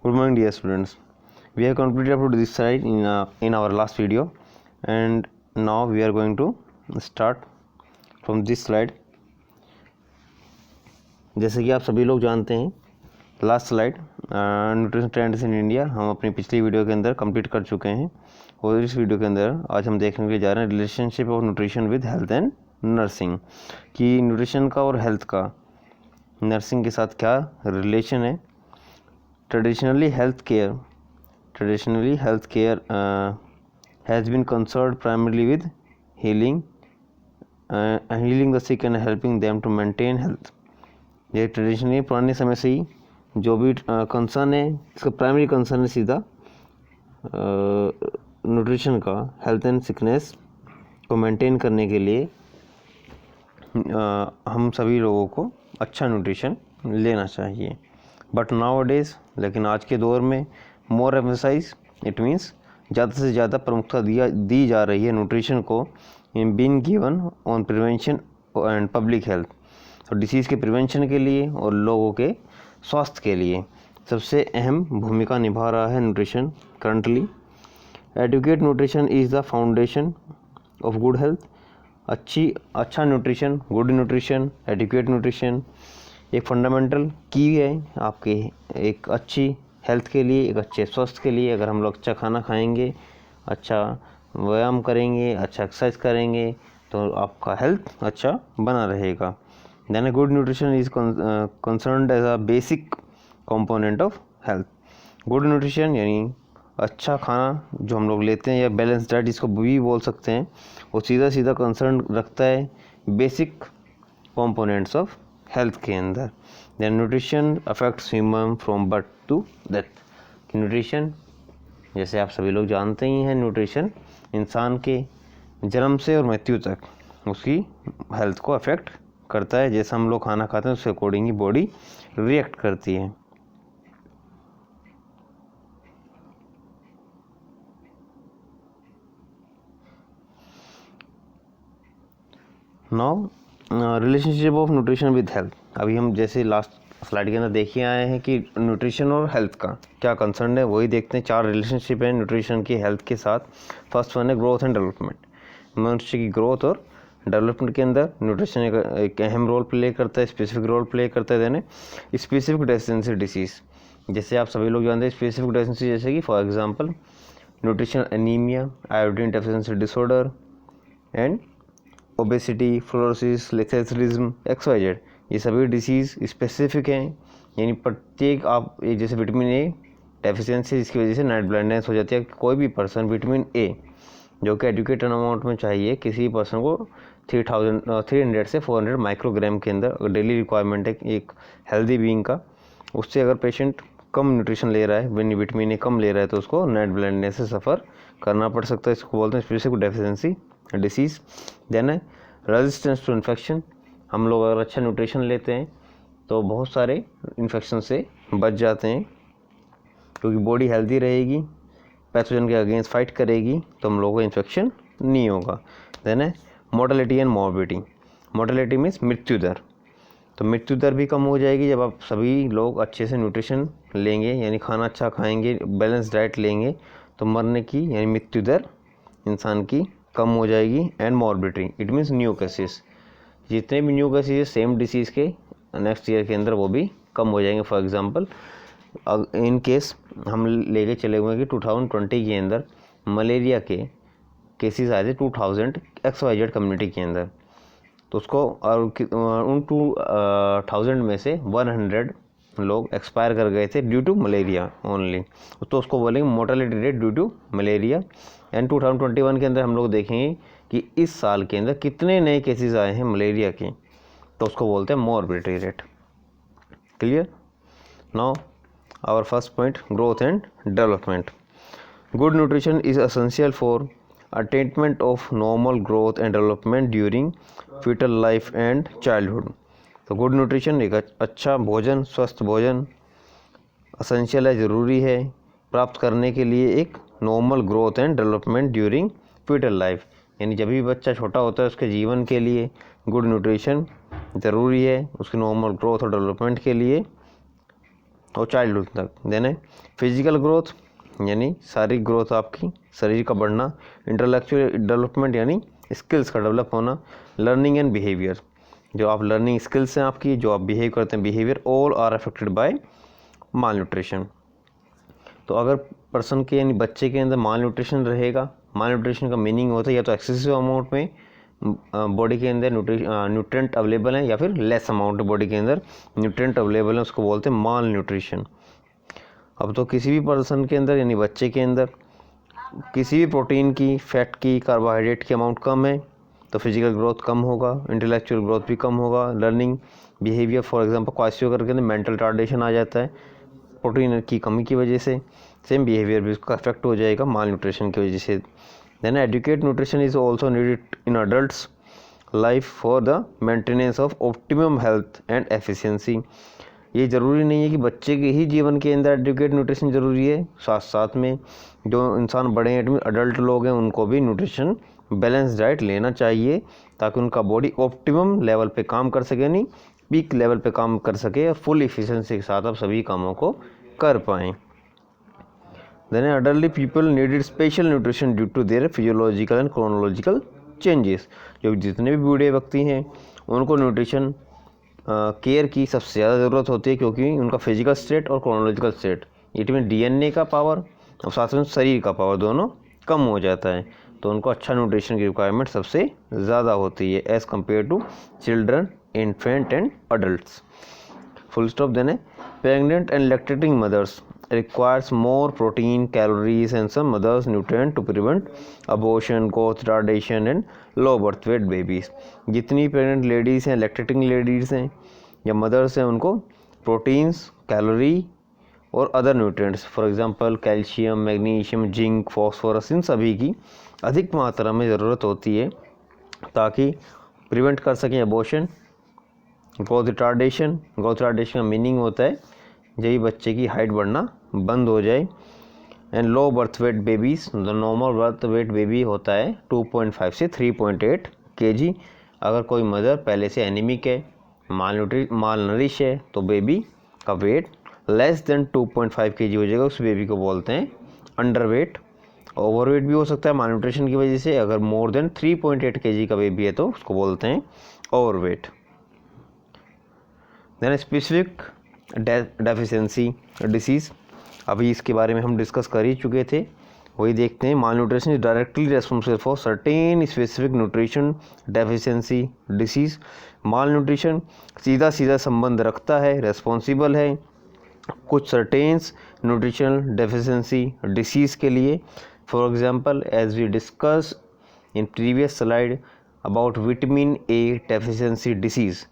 Good morning, dear students. We have completed up to this slide in our last video, and now we are going to start from this slide. जैसे कि आप सभी लोग जानते हैं, last slide nutrition trends in India हम अपनी पिछली वीडियो के अंदर कंप्लीट कर चुके हैं, और इस वीडियो के अंदर आज हम देखने के लिए जा रहे हैं relationship of nutrition with health and nursing, कि न्यूट्रिशन का और हेल्थ का नर्सिंग के साथ क्या रिलेशन है. Traditionally, healthcare has been concerned primarily with healing the sick and helping them to maintain health. ये ट्रेडिशनली पुराने समय से ही जो भी कंसर्न है, इसका प्राइमरी कंसर्न है सीधा न्यूट्रिशन का, हेल्थ एंड सिकनेस को मेंटेन करने के लिए हम सभी लोगों को अच्छा न्यूट्रिशन लेना चाहिए. बट नाउ डेज, लेकिन आज के दौर में मोर एम्फसाइज, इट मीन्स ज़्यादा से ज़्यादा प्रमुखता दी जा रही है न्यूट्रिशन को in being given on prevention and public health. तो डिसीज़ के प्रिवेंशन के लिए और लोगों के स्वास्थ्य के लिए सबसे अहम भूमिका निभा रहा है nutrition currently. Adequate nutrition is the foundation of good health. अच्छा nutrition, good nutrition, adequate nutrition एक फंडामेंटल की है आपके एक अच्छी हेल्थ के लिए, एक अच्छे स्वास्थ्य के लिए. अगर हम लोग अच्छा खाना खाएंगे, अच्छा व्यायाम करेंगे, अच्छा एक्सरसाइज करेंगे, तो आपका हेल्थ अच्छा बना रहेगा. Then good nutrition is concerned as a basic component of health. Good nutrition यानी अच्छा खाना जो हम लोग लेते हैं, या बैलेंस डाइट जिसको भी बोल सकते हैं, वो सीधा कंसर्न रखता है बेसिक कंपोनेंट्स ऑफ हेल्थ के अंदर. Then nutrition affects human from birth to death. Nutrition जैसे आप सभी लोग जानते ही हैं, न्यूट्रिशन इंसान के जन्म से और मृत्यु तक उसकी हेल्थ को अफेक्ट करता है. जैसा हम लोग खाना खाते हैं उसके अकॉर्डिंग ही बॉडी रिएक्ट करती है. Now relationship of nutrition with health. अभी हम जैसे लास्ट स्लाइड के अंदर देखिए आए हैं कि न्यूट्रिशन और हेल्थ का क्या कंसर्न है, वही देखते हैं. 4 रिलेशनशिप है न्यूट्रिशन की हेल्थ के साथ. फर्स्ट वन है ग्रोथ एंड डेवलपमेंट. मनुष्य की ग्रोथ और डेवलपमेंट के अंदर न्यूट्रिशन एक अहम रोल प्ले करता है, स्पेसिफिक रोल प्ले करता है. देने स्पेसिफिक डेफिशिएंसी डिसीज़, जैसे आप सभी लोग जानते हैं स्पेसिफिक डेफिशिएंसी, जैसे कि for example nutrition anaemia, iodine deficiency disorder and obesity, fluorosis, lathyrism, XYZ. ये सभी डिसीज़ स्पेसिफिक हैं, यानी प्रत्येक आप एक जैसे विटामिन ए डेफिशिएंसी जिसकी वजह से नाइट ब्लाइंडनेस हो जाती है. कोई भी पर्सन विटामिन ए जो कि एडुकेटेड अमाउंट में चाहिए किसी पर्सन को 300 से 400 माइक्रोग्राम के अंदर डेली रिक्वायरमेंट है एक हेल्दी बीइंग का. उससे अगर पेशेंट कम न्यूट्रिशन ले रहा है, विटामिन ए कम ले रहा है, तो उसको नाइट ब्लाइंडनेस से सफ़र करना पड़ सकता है. इसको बोलते हैं स्पेसिफिक डेफिशिएंसी डिसीज़. देन है रेजिस्टेंस टू इन्फेक्शन. हम लोग अगर अच्छा न्यूट्रिशन लेते हैं तो बहुत सारे इन्फेक्शन से बच जाते हैं, क्योंकि बॉडी हेल्दी रहेगी, पैथोजन के अगेंस्ट फाइट करेगी, तो हम लोगों को इन्फेक्शन नहीं होगा. देन है mortality and morbidity. Mortality means मृत्यु दर. तो मृत्यु दर भी कम हो जाएगी जब आप सभी लोग अच्छे से न्यूट्रिशन लेंगे, यानी खाना अच्छा खाएंगे, बैलेंस डाइट लेंगे, तो मरने की यानी मृत्यु दर इंसान की कम हो जाएगी. And morbidity it means new cases. जितने भी न्यू केसेस सेम डिसीज़ के नेक्स्ट ईयर के अंदर वो भी कम हो जाएंगे. फॉर एग्जांपल इन केस हम लेके चले हुए कि 2020 के अंदर मलेरिया के केसेस आए थे 2000 XYZ कम्युनिटी के अंदर, तो उसको और उन 2000 में से 100 लोग एक्सपायर कर गए थे ड्यू टू मलेरिया ओनली, तो उसको बोलेंगे mortality rate due to malaria. And 2021 के अंदर हम लोग देखेंगे कि इस साल के अंदर कितने नए केसेस आए हैं मलेरिया के, तो उसको बोलते हैं morbidity rate. Clear. Now our first point, growth and development. Good nutrition is essential for attainment of normal growth and development during foetal life and childhood. तो गुड न्यूट्रिशन एक अच्छा भोजन, स्वस्थ भोजन एसेंशियल है, ज़रूरी है प्राप्त करने के लिए एक normal growth and development during foetal life. यानी जब भी बच्चा छोटा होता है उसके जीवन के लिए गुड न्यूट्रिशन ज़रूरी है, उसकी नॉर्मल ग्रोथ और डेवलपमेंट के लिए. और चाइल्डहुड तक। देन है फिजिकल ग्रोथ यानी शारीरिक ग्रोथ, आपकी शरीर का बढ़ना। इंटेलेक्चुअल डेवलपमेंट यानी स्किल्स का डेवलप होना। लर्निंग एंड बिहेवियर, जो आप लर्निंग स्किल्स हैं आपकी, जो आप बिहेव करते हैं behaviour, all are affected by malnutrition. तो अगर पर्सन के यानी बच्चे के अंदर माल न्यूट्रिशन रहेगा, माल न्यूट्रिशन का मीनिंग होता है या तो एक्सेसिव अमाउंट में बॉडी के अंदर न्यूट्रिएंट अवेलेबल है, या फिर लेस अमाउंट बॉडी के अंदर न्यूट्रिएंट अवेलेबल है, उसको बोलते हैं माल न्यूट्रिशन। अब तो किसी भी पर्सन के अंदर यानी बच्चे के अंदर किसी भी प्रोटीन की, फैट की, कार्बोहाइड्रेट की अमाउंट कम है तो फिजिकल ग्रोथ कम होगा, इंटेलेक्चुअल ग्रोथ भी कम होगा, लर्निंग बिहेवियर फॉर एग्जांपल क्वाशियोकर के अंदर मेंटल रिटार्डेशन आ जाता है प्रोटीन की कमी की वजह से। सेम बिहेवियर भी उसका अफेक्ट हो जाएगा माल न्यूट्रिशन की वजह से। Then adequate nutrition is also needed in adults life for the maintenance of optimum health and efficiency. ये ज़रूरी नहीं है कि बच्चे के ही जीवन के अंदर एडुकेट न्यूट्रिशन ज़रूरी है, साथ साथ में जो इंसान बड़े हैं, अडल्ट लोग हैं, उनको भी न्यूट्रिशन बैलेंस डाइट लेना चाहिए ताकि उनका बॉडी ऑप्टिमम लेवल पे काम कर सके, नहीं पीक लेवल पे काम कर सके, फुल इफिशिएंसी के साथ आप सभी कामों को कर पाएँ। Then elderly people needed special nutrition due to their physiological and chronological changes। जो जितने भी बूढ़े व्यक्ति हैं उनको न्यूट्रिशन केयर की सबसे ज़्यादा ज़रूरत होती है, क्योंकि उनका फिजिकल स्टेट और chronological state, it mean DNA का पावर और साथ में शरीर का पावर दोनों कम हो जाता है, तो उनको अच्छा न्यूट्रिशन की रिक्वायरमेंट सबसे ज़्यादा होती है as compare to children, infant and adults. Full stop. देने pregnant and lactating mothers requires more protein, calories and some others nutrient to prevent abortion, growth retardation and low birth weight babies। जितनी pregnant ladies हैं, lactating ladies हैं या mothers हैं, उनको proteins, calorie और other nutrients for example calcium, magnesium, zinc, phosphorus, इन सभी की अधिक मात्रा में ज़रूरत होती है ताकि प्रिवेंट कर सकें abortion, growth retardation. Growth retardation का मीनिंग होता है जब बच्चे की हाइट बढ़ना बंद हो जाए, and low birth wait babies, the normal birth weight baby होता है 2.5 से 3.8 kg। अगर कोई मदर पहले से एनीमिक है, माल नरिश है, तो बेबी का वेट लेस देन 2.5 kg हो जाएगा, उस बेबी को बोलते हैं अंडर वेट। ओवर वेट भी हो सकता है माल न्यूट्रिशन की वजह से। अगर मोर देन 3.8 kg का बेबी है तो उसको बोलते हैं over weight. Then specific deficiency disease, अभी इसके बारे में हम डिस्कस कर ही चुके थे, वही देखते हैं। Malnutrition is directly responsible for certain specific nutrition deficiency disease. Malnutrition सीधा संबंध रखता है, रेस्पॉन्सिबल है कुछ सर्टेन्स न्यूट्रिशनल डेफिशिएंसी डिसीज़ के लिए। For example as we discuss in previous slide about vitamin A deficiency disease.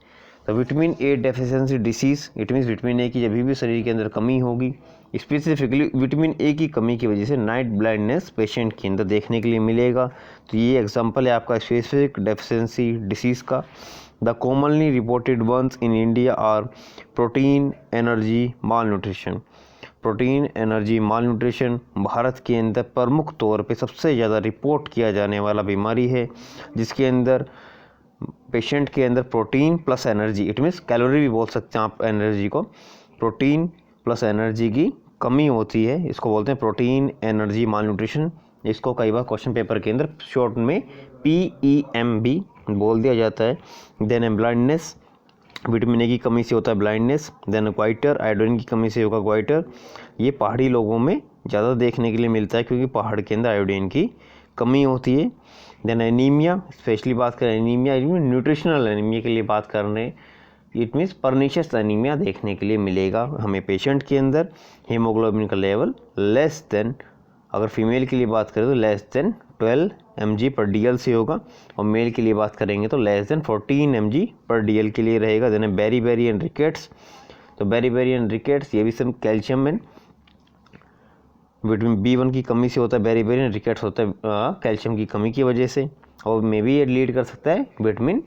तो vitamin A deficiency disease, it means vitamin A की जब भी शरीर के अंदर कमी होगी, स्पेसिफिकली विटामिन ए की कमी की वजह से नाइट ब्लाइंडनेस पेशेंट के अंदर देखने के लिए मिलेगा। तो ये एग्जांपल है आपका स्पेसिफिक डेफिशिएंसी डिसीज़ का। The commonly reported ones in India are protein, energy, malnutrition. Protein, energy, malnutrition Bharat के अंदर प्रमुख तौर पे सबसे ज़्यादा रिपोर्ट किया जाने वाला बीमारी है, जिसके अंदर पेशेंट के अंदर protein plus energy, it means calorie भी बोल सकते हैं आप एनर्जी को, प्रोटीन प्लस एनर्जी की कमी होती है, इसको बोलते हैं प्रोटीन एनर्जी माल न्यूट्रिशन। इसको कई बार क्वेश्चन पेपर के अंदर शॉर्ट में PEMB बोल दिया जाता है। देन ब्लाइंडनेस, विटामिन ए की कमी से होता है ब्लाइंडनेस। देन क्वाइटर, आयोडीन की कमी से होगा क्वाइटर। ये पहाड़ी लोगों में ज़्यादा देखने के लिए मिलता है क्योंकि पहाड़ के अंदर आयोडीन की कमी होती है। देन एनीमिया, स्पेशली बात करें एनीमिया, न्यूट्रिशनल एनीमिया के लिए बात कर रहे हैं, इट मीन्स परनीशियस एनीमिया देखने के लिए मिलेगा हमें पेशेंट के अंदर। हीमोग्लोबिन का लेवल लेस देन, अगर फीमेल के लिए बात करें तो लेस देन 12 mg/dl से होगा, और मेल के लिए बात करेंगे तो लेस देन 14 mg/dl के लिए रहेगा। देन बेरी एंड रिकेट्स, तो बेरी एंड रिकेट्स ये भी सब कैल्शियम एंड विटामिन B1 की कमी से होता है। बेरी एंड रिकेट्स होता है कैल्शियम की कमी की वजह से, और मे भी ये लीड कर सकता है विटामिन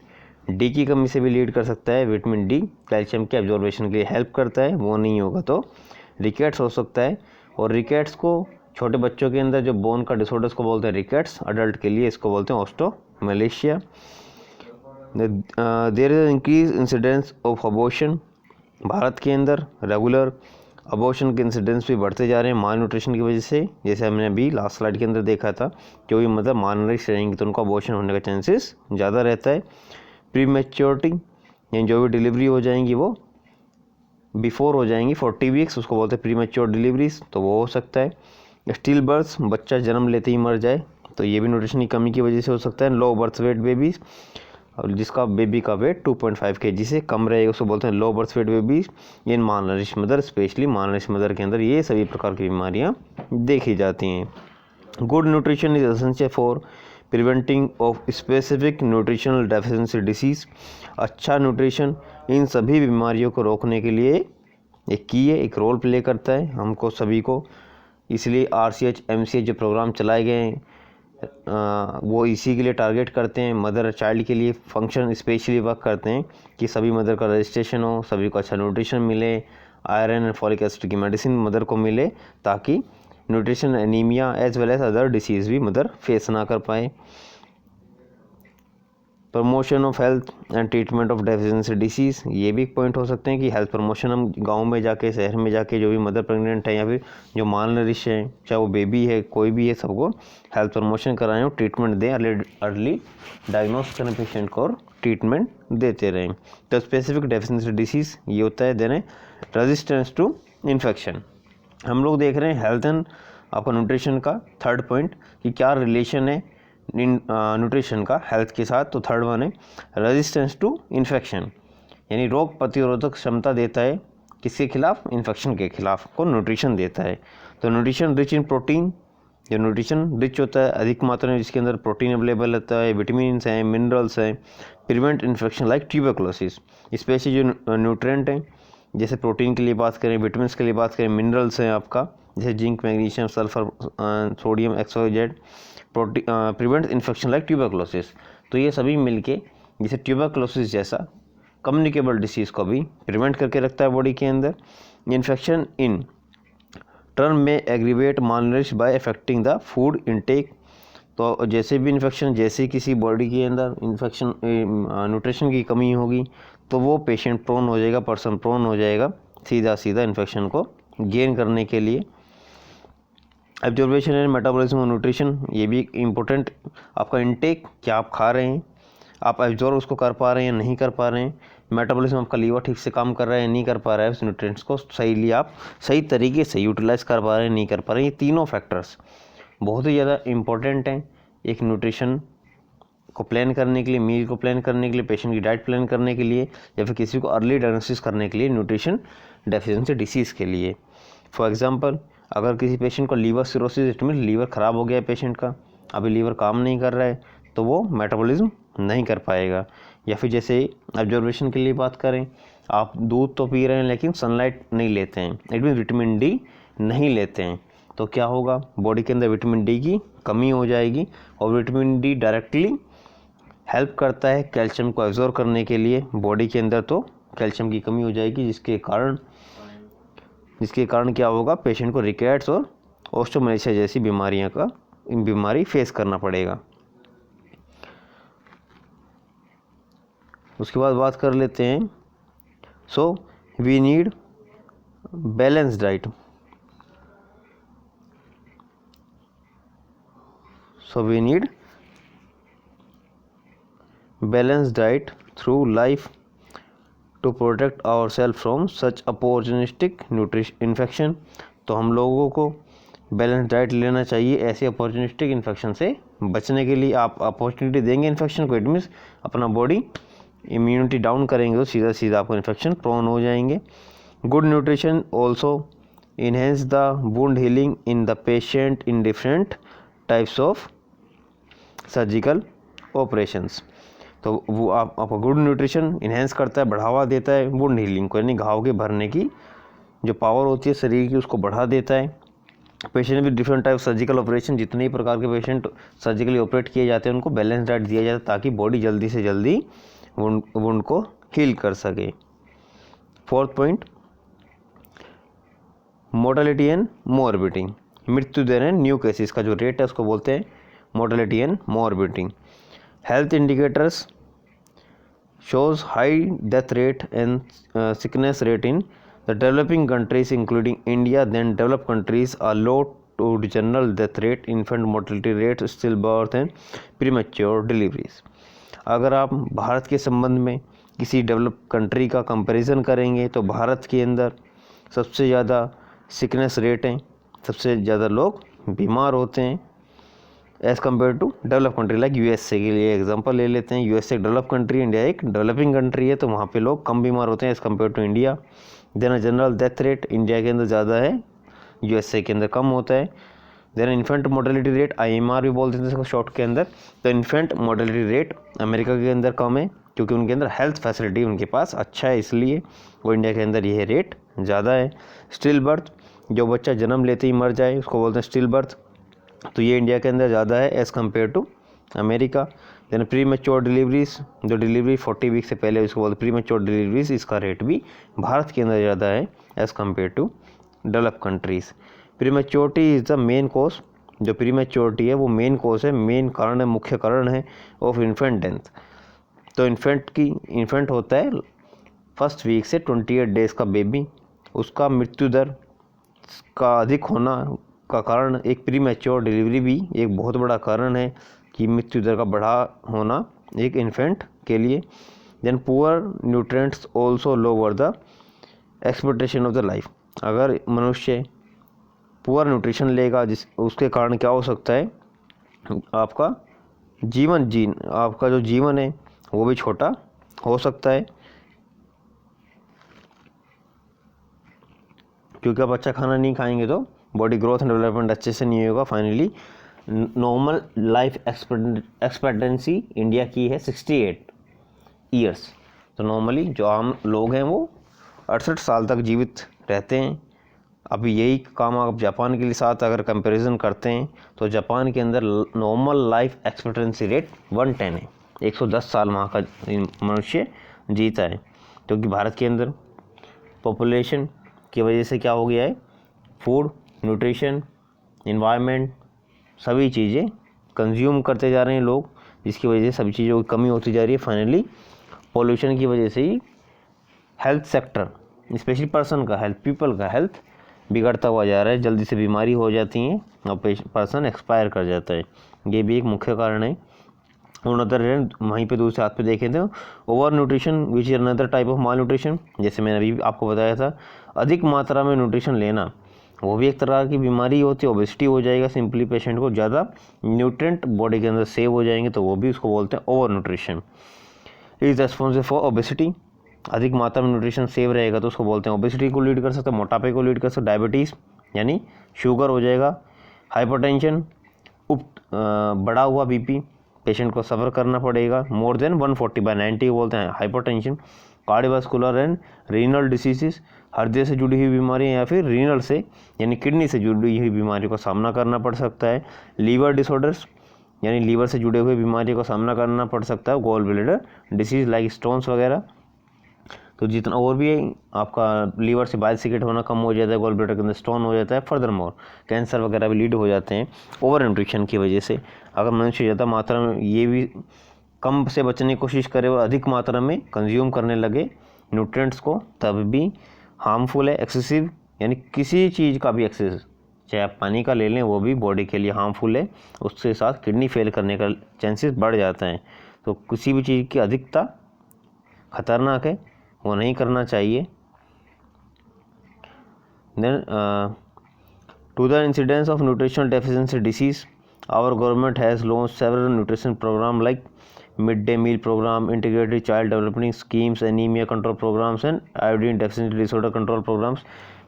D की कमी से भी लीड कर सकता है। विटामिन D कैल्शियम के एब्जॉर्बेशन के लिए हेल्प करता है, वो नहीं होगा तो रिकेट्स हो सकता है। और रिकेट्स को छोटे बच्चों के अंदर जो बोन का डिसऑर्डर्स को बोलते हैं रिकेट्स, अडल्ट के लिए इसको बोलते हैं osteomalacia. There is increase incidence of abortion, Bharat के अंदर रेगुलर अबॉर्शन के इंसिडेंस भी बढ़ते जा रहे हैं माल न्यूट्रिशन की वजह से, जैसे हमने अभी लास्ट स्लाइड के अंदर देखा था। जो भी मदर मालनरिश रहेंगी तो उनको अबॉर्शन होने का चांसेस ज़्यादा रहता है। प्री मैच्योरिटी यानी जो भी डिलीवरी हो जाएंगी वो बिफोर हो जाएंगी 40 वीक्स, उसको बोलते हैं प्री मैच्योर डिलीवरीज, तो वो हो सकता है। स्टिल बर्थ, बच्चा जन्म लेते ही मर जाए, तो ये भी न्यूट्रिशन की कमी की वजह से हो सकता है। लो बर्थ वेट बेबीज, और जिसका बेबी का वेट 2.5 kg से कम रहेगा उसको बोलते हैं low birth weight babies in malnourish mother. Specially malnourish mother के अंदर ये सभी प्रकार की बीमारियाँ देखी जाती हैं। Good nutrition is essential for preventing of specific nutritional deficiency disease. अच्छा न्यूट्रिशन इन सभी बीमारियों को रोकने के लिए एक की है, एक रोल प्ले करता है हमको सभी को। इसलिए RCH MCH जो प्रोग्राम चलाए गए हैं वो इसी के लिए टारगेट करते हैं, मदर चाइल्ड के लिए फंक्शन स्पेशली वर्क करते हैं कि सभी मदर का रजिस्ट्रेशन हो, सभी को अच्छा न्यूट्रिशन मिले, आयरन एंड फॉलिक एसिड की मेडिसिन मदर को मिले, ताकि nutrition anaemia as well as other disease भी मदर फेस ना कर पाए। Promotion of health and treatment of deficiency disease, ये भी एक पॉइंट हो सकते हैं कि हेल्थ प्रमोशन हम गांव में जाके, शहर में जाके जो भी मदर प्रेग्नेंट है या फिर जो मालनरिश है, चाहे वो बेबी है कोई भी है, सबको हेल्थ प्रमोशन कराएं और ट्रीटमेंट दें, अर्ली डायग्नोस करें पेशेंट को और ट्रीटमेंट देते रहें। तो स्पेसिफिक डेफिशिएंसी डिसीज़ ये होता है देने रेजिस्टेंस टू इन्फेक्शन। हम लोग देख रहे हैं हेल्थ एंड आपका न्यूट्रिशन का थर्ड पॉइंट कि क्या रिलेशन है न्यूट्रिशन का हेल्थ के साथ। तो थर्ड वन है रेजिस्टेंस टू इन्फेक्शन, यानी रोग प्रतिरोधक क्षमता देता है किसके खिलाफ, इन्फेक्शन के खिलाफ को न्यूट्रिशन देता है। तो न्यूट्रिशन रिच इन प्रोटीन, जो न्यूट्रिशन रिच होता है अधिक मात्रा में जिसके अंदर प्रोटीन अवेलेबल रहता है, विटामिन हैं, मिनरल्स हैं, prevent infection like tuberculosis. Specially जो न्यूट्रिएंट हैं, जैसे प्रोटीन के लिए बात करें, विटामिन के लिए बात करें, मिनरल्स हैं आपका जैसे zinc, magnesium, sulphur, sodium, XYZ, prevent infection like tuberculosis. तो ये सभी मिलके जैसे ट्यूबरकुलोसिस जैसा कम्युनिकेबल डिसीज़ को भी प्रिवेंट करके रखता है बॉडी के अंदर। इन्फेक्शन इन टर्म में aggravate malnourish by affecting the food intake. तो जैसे भी इन्फेक्शन, जैसे किसी बॉडी के अंदर इन्फेक्शन न्यूट्रिशन की कमी होगी तो वो पेशेंट प्रोन हो जाएगा, पर्सन प्रोन हो जाएगा सीधा इन्फेक्शन को गेन करने के लिए। Absorption and metabolism of nutrition, ये भी इम्पोर्टेंट, आपका इनटेक क्या आप खा रहे हैं, आप एब्जॉर्ब उसको कर पा रहे हैं या नहीं कर पा रहे हैं। मेटाबॉलिज्म, आपका लीवर ठीक से काम कर रहा है नहीं कर पा रहा है, उस न्यूट्रिएंट्स को सही आप सही तरीके से यूटिलाइज कर पा रहे हैं नहीं कर पा रहे हैं। ये तीनों फैक्टर्स बहुत ही ज़्यादा इंपॉर्टेंट हैं एक न्यूट्रिशन को प्लान करने के लिए, मील को प्लान करने के लिए, पेशेंट की डाइट प्लान करने के लिए, या फिर किसी को अर्ली डायग्नोसिस करने के लिए न्यूट्रिशन डेफिशिएंसी डिसीज़ के लिए। फॉर एग्जांपल, अगर किसी पेशेंट को liver cirrhosis, it mean liver ख़राब हो गया है पेशेंट का, अभी लीवर काम नहीं कर रहा है, तो वो मेटाबॉलिज्म नहीं कर पाएगा। या फिर जैसे ऑब्जर्वेशन के लिए बात करें, आप दूध तो पी रहे हैं लेकिन सनलाइट नहीं लेते हैं, इट मीन विटामिन डी नहीं लेते हैं, तो क्या होगा, बॉडी के अंदर विटामिन डी की कमी हो जाएगी। और विटामिन डी डायरेक्टली हेल्प करता है कैल्शियम को एब्जॉर्ब करने के लिए बॉडी के अंदर, तो कैल्शियम की कमी हो जाएगी जिसके कारण क्या होगा, पेशेंट को रिकेट्स और ऑस्टियोमैलेशिया जैसी बीमारी फेस करना पड़ेगा। उसके बाद बात कर लेते हैं, so we need balance diet. So we need balanced diet through life to protect ourselves from such opportunistic infection। तो हम लोगों को बैलेंस डाइट लेना चाहिए ऐसे अपॉर्चुनिस्टिक इन्फेक्शन से बचने के लिए। आप अपॉर्चुनिटी देंगे इन्फेक्शन को, इट मीन्स अपना बॉडी इम्यूनिटी डाउन करेंगे तो सीधा आपको इन्फेक्शन प्रोन हो जाएंगे। Good nutrition also enhance the wound healing in the patient in different types of surgical operations. तो वो आपका गुड न्यूट्रिशन इन्हेंस करता है, बढ़ावा देता है वुंड हीलिंग को, यानी घाव के भरने की जो पावर होती है शरीर की उसको बढ़ा देता है। Patient with different type surgical operation, जितने ही प्रकार के पेशेंट सर्जिकली ऑपरेट किए जाते हैं उनको बैलेंस डाइट दिया जाता है ताकि बॉडी जल्दी से जल्दी वुंड को हील कर सके। Fourth point, mortality and morbidity, मृत्यु दर एंड न्यू केसेस का जो रेट है उसको बोलते हैं mortality and morbidity. Health indicators shows high death rate and sickness rate in the developing countries including India then developed countries are low to general death rate, infant mortality rate, still birth and premature deliveries. अगर आप भारत के संबंध में किसी develop country का comparison करेंगे तो भारत के अंदर सबसे ज़्यादा सिकनेस रेट हैं, सबसे ज़्यादा लोग बीमार होते हैं as compare to develop country like USA. के लिए एग्जांपल ले लेते हैं, यूएसए एक डेवलप कंट्री, इंडिया एक डेवलपिंग कंट्री है, तो वहाँ पे लोग कम बीमार होते हैं as compare to India. Then general death rate India के अंदर ज़्यादा है, यूएसए के अंदर कम होता है। Then infant mortality rate IMR भी बोलते हैं इसको शॉर्ट के अंदर, तो इन्फेंट मोर्टेलिटी रेट अमेरिका के अंदर कम है क्योंकि उनके अंदर हेल्थ फैसिलिटी उनके पास अच्छा है, इसलिए वो इंडिया के अंदर यह रेट ज़्यादा है। स्टिल बर्थ, जो बच्चा जन्म लेते ही मर जाए उसको बोलते हैं स्टिल बर्थ, तो ये इंडिया के अंदर ज़्यादा है as compare to America. Then premature deliveries, जो डिलीवरी 40 वीक से पहले उसको बोलते प्री मैच्योर डिलीवरीज, इसका रेट भी भारत के अंदर ज़्यादा है as compare to develop countries. Prematurity is the main cause, जो प्रीमेच्योरिटी है वो मेन कॉज है, मेन कारण है, मुख्य कारण है ऑफ इन्फेंट डेथ। तो इन्फेंट होता है फर्स्ट वीक से 28 डेज़ का बेबी, उसका मृत्यु दर का अधिक होना का कारण एक प्रीमेच्योर डिलीवरी भी एक बहुत बड़ा कारण है कि मृत्यु दर का बढ़ा होना एक इन्फेंट के लिए। Then poor nutrients also lower the expectation of the life, अगर मनुष्य पुअर न्यूट्रिशन लेगा उसके कारण क्या हो सकता है, आपका आपका जो जीवन है वो भी छोटा हो सकता है क्योंकि आप अच्छा खाना नहीं खाएंगे तो बॉडी ग्रोथ एंड डेवलपमेंट अच्छे से नहीं होगा। Finally normal life expectancy India की है 68 ईयर्स, तो नॉर्मली जो आम लोग हैं वो 68 साल तक जीवित रहते हैं। अभी यही काम आप जापान के साथ अगर कंपैरिजन करते हैं तो जापान के अंदर नॉर्मल लाइफ एक्सपेक्टेंसी रेट 110 है, 110 साल वहाँ का मनुष्य जीता है, क्योंकि भारत के अंदर पॉपुलेशन की वजह से क्या हो गया है, फूड, न्यूट्रिशन, एनवायरनमेंट सभी चीज़ें कंज्यूम करते जा रहे हैं लोग, जिसकी वजह से सभी चीज़ों की कमी होती जा रही है। फाइनली पॉल्यूशन की वजह से ही हेल्थ सेक्टर, स्पेशली पर्सन का हेल्थ, पीपल का हेल्थ बिगड़ता हुआ जा रहा है, जल्दी से बीमारी हो जाती हैं और पर्सन एक्सपायर कर जाता है, ये भी एक मुख्य कारण है। अनदर वहीं पे दूसरे हाथ पे देखें तो over nutrition which is another type of mall nutrition, जैसे मैंने अभी आपको बताया था अधिक मात्रा में न्यूट्रिशन लेना वो भी एक तरह की बीमारी होती है, ओबेसिटी हो जाएगा सिंपली पेशेंट को, ज़्यादा न्यूट्रिएंट बॉडी के अंदर सेव हो जाएंगे तो वो भी उसको बोलते हैं over nutrition. Is responsible for obesity, अधिक मात्रा में न्यूट्रिशन सेव रहेगा तो उसको बोलते हैं ओबेसिटी को लीड कर सकते हैं, मोटापे को लीड कर सकते हैं, डायबिटीज़ यानी शुगर हो जाएगा, हाइपरटेंशन बढ़ा हुआ बीपी पेशेंट को सफ़र करना पड़ेगा, मोर देन 140/90 बोलते हैं hypertension, cardiovascular and renal diseases, हृदय से जुड़ी हुई बीमारियाँ या फिर रीनल से यानी किडनी से जुड़ी हुई बीमारियों का सामना करना पड़ सकता है, लीवर डिसऑर्डर्स यानी लीवर से जुड़े हुए बीमारियों का सामना करना पड़ सकता है, gall bladder disease like stones वगैरह। तो जितना और भी आपका लीवर से बाइल सिकेट होना कम हो जाता है, गॉल ब्लैडर के अंदर स्टोन हो जाता है, फर्दर मोर कैंसर वगैरह भी लीड हो जाते हैं ओवर न्यूट्रिशन की वजह से। अगर मनुष्य ज़्यादा मात्रा में ये भी कम से बचने की कोशिश करे और अधिक मात्रा में कंज्यूम करने लगे न्यूट्रिएंट्स को, तब भी हार्मफुल है। एक्सेसिव यानी किसी चीज़ का भी एक्सेस, चाहे आप पानी का ले लें वो भी बॉडी के लिए हार्मफुल है, उसके साथ किडनी फेल करने का चांसेस बढ़ जाता है। तो किसी भी चीज़ की अधिकता खतरनाक है, वो नहीं करना चाहिए। Then to the incidence of nutritional deficiency disease, our government has launch several nutrition program like mid day meal program, integrated child development schemes, anaemia control programs and iodine deficiency disorder control programs.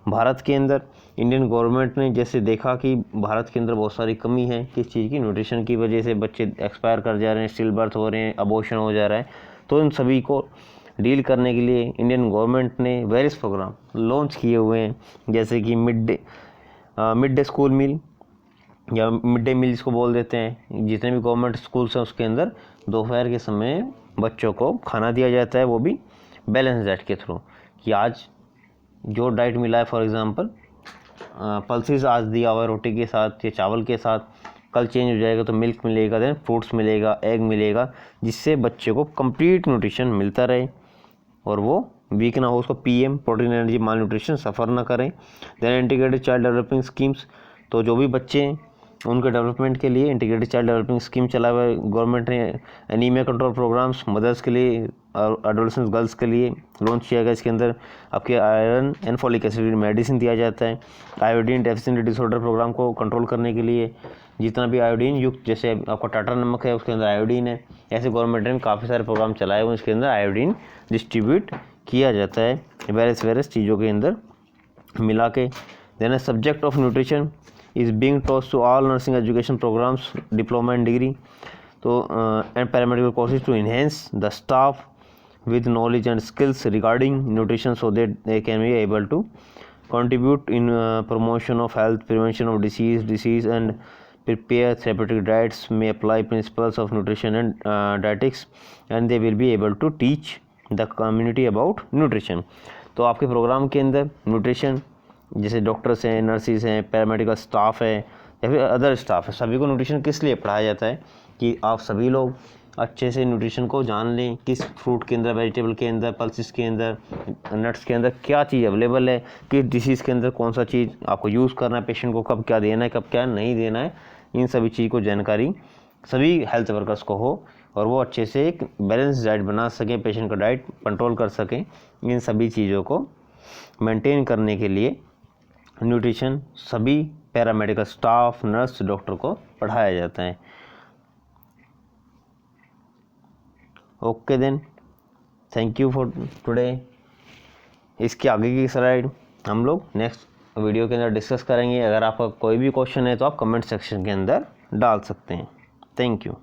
Bharat के अंदर Indian government ने जैसे देखा कि भारत के अंदर बहुत सारी कमी है किस चीज़ की, न्यूट्रिशन की वजह से बच्चे एक्सपायर कर जा रहे हैं, स्टिल बर्थ हो रहे हैं, अबॉर्शन हो जा रहा है, तो इन सभी को डील करने के लिए इंडियन गवर्नमेंट ने वेरियस प्रोग्राम लॉन्च किए हुए हैं, जैसे कि मिड डे स्कूल मील या मिड डे मील जिसको बोल देते हैं। जितने भी गवर्नमेंट स्कूल्स हैं उसके अंदर दोपहर के समय बच्चों को खाना दिया जाता है, वो भी बैलेंस डाइट के थ्रू, कि आज जो डाइट मिला है, फॉर एग्जांपल पल्सेस आज दिया हुआ है रोटी के साथ या चावल के साथ, कल चेंज हो जाएगा तो मिल्क मिलेगा, देन फ्रूट्स मिलेगा, एग मिलेगा, जिससे बच्चे को कंप्लीट न्यूट्रिशन मिलता रहे और वो वीक ना हो, उसको PM protein energy malnutrition suffer ना करें। Then integrated child developing schemes, तो जो भी बच्चे हैं उनके डेवलपमेंट के लिए इंटीग्रेटेड चाइल्ड डेवलपिंग स्कीम चला हुआ है गवर्नमेंट ने। एनीमिया कंट्रोल प्रोग्राम्स मदर्स के लिए और एडोलेसेंट गर्ल्स के लिए लॉन्च किया गया। इसके अंदर आपके iron and folic acid medicine दिया जाता है। आयोडीन डेफिशिएंसी डिसऑर्डर प्रोग्राम को कंट्रोल करने के लिए जितना भी आयोडीन युक्त, जैसे आपका टाटा नमक है उसके अंदर आयोडीन है, ऐसे गवर्नमेंट ने काफ़ी सारे प्रोग्राम चलाए हुए, इसके अंदर आयोडीन डिस्ट्रीब्यूट किया जाता है वेरियस चीज़ों के अंदर मिला के। Then subject of nutrition is being taught to all nursing education programs, diploma and degree, so and paramedical courses to enhance the staff with knowledge and skills regarding nutrition so that they can be able to contribute in promotion of health, prevention of disease and prepare therapeutic diets, may apply principles of nutrition and dietetics, and they will be able to teach the community about nutrition। तो आपके programme के अंदर nutrition जैसे doctors हैं, nurses हैं, paramedical staff है या फिर अदर स्टाफ है, सभी को न्यूट्रिशन किस लिए पढ़ाया जाता है कि आप सभी लोग अच्छे से न्यूट्रिशन को जान लें, किस फ्रूट के अंदर, वेजिटेबल के अंदर, पल्सेस के अंदर, नट्स के अंदर क्या चीज़ अवेलेबल है, किस डिसीज़ के अंदर कौन सा चीज़ आपको यूज़ करना है, पेशेंट को कब क्या देना है, कब क्या नहीं देना है, इन सभी चीज़ को जानकारी सभी हेल्थ वर्कर्स को हो और वो अच्छे से एक बैलेंस डाइट बना सकें, पेशेंट का डाइट कंट्रोल कर सकें। इन सभी चीज़ों को मेंटेन करने के लिए न्यूट्रिशन सभी पैरामेडिकल स्टाफ, नर्स, डॉक्टर को पढ़ाया जाता है। Okay then, thank you for today. इसकी आगे की स्लाइड हम लोग नेक्स्ट वीडियो के अंदर डिस्कस करेंगे। अगर आपका कोई भी क्वेश्चन है तो आप कमेंट सेक्शन के अंदर डाल सकते हैं। Thank you.